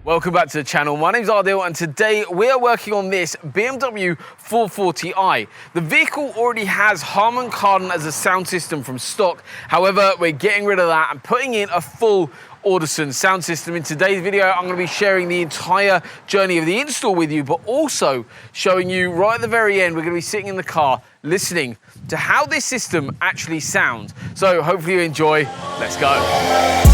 Welcome back to the channel. My name's Adil and today we are working on this BMW 440i. The vehicle already has Harman Kardon as a sound system from stock. However, we're getting rid of that and putting in a full Audison sound system. In today's video, I'm going to be sharing the entire journey of the install with you, but also showing you right at the very end, we're going to be sitting in the car listening to how this system actually sounds. So hopefully you enjoy. Let's go.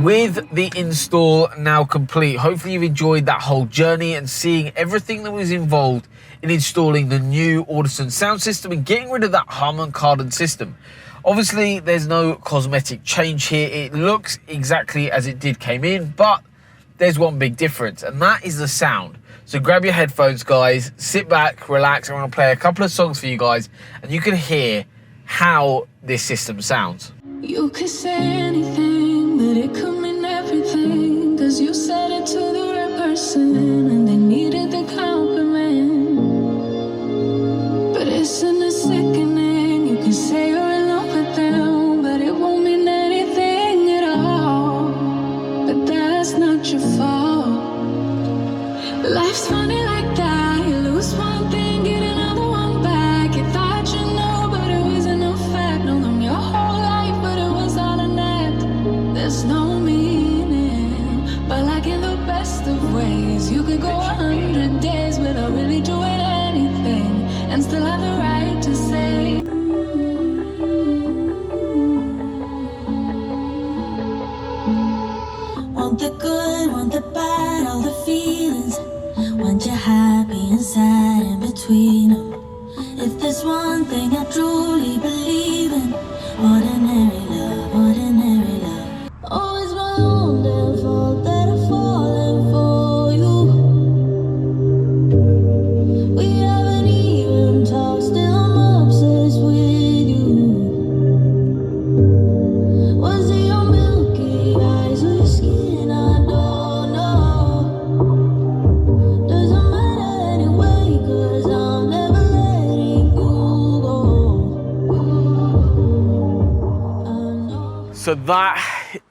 with the install now complete, hopefully you've enjoyed that whole journey and seeing everything that was involved in installing the new Audison sound system and getting rid of that Harman Kardon system. Obviously, there's no cosmetic change here. It looks exactly as it came in, but there's one big difference, and that is the sound. So grab your headphones, guys, sit back, relax. I'm going to play a couple of songs for you guys, and you can hear how this system sounds. You could say anything, but it could mean everything, 'cause you said it to the right person, and they needed the compliment. But isn't it sickening? You can say you're in love with them, but it won't mean anything at all. But that's not your fault. Life's funny like that. You lose one thing, get another one back. You thought you knew, but it wasn't no fact. Know them your whole life, but it was all an act. There's no meaning, but like in the best of ways, you could go 100 days without really doing anything and still have the right to say. Want the good, want the bad, all the feelings. Want you happy and sad in between them. If there's one thing I truly believe in, ordinary love, ordinary love. Oh, it's my own damn fault that I've fallen for you. We haven't even talked, still I'm obsessed with you. Was it your milky eyes or your skin? I don't know. Doesn't matter anyway, 'cause I'm never letting you go. I know. So that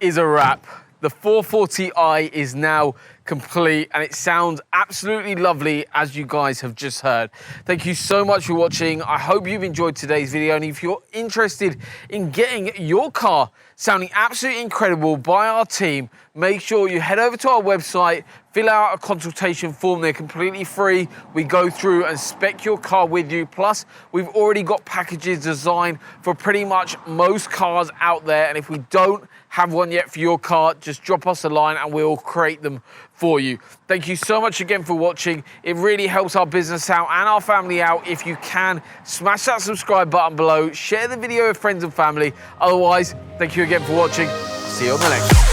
is a wrap. The 440i is now complete and it sounds absolutely lovely, as you guys have just heard. Thank you so much for watching. I hope you've enjoyed today's video, and if you're interested in getting your car sounding absolutely incredible by our team, make sure you head over to our website, fill out a consultation form. They're completely free. We go through and spec your car with you. Plus, we've already got packages designed for pretty much most cars out there, and if we don't have one yet for your car, just drop us a line and we'll create them for you. Thank you so much again for watching. It really helps our business out and our family out. If you can, smash that subscribe button below, share the video with friends and family. Otherwise, thank you again for watching. See you on the next one.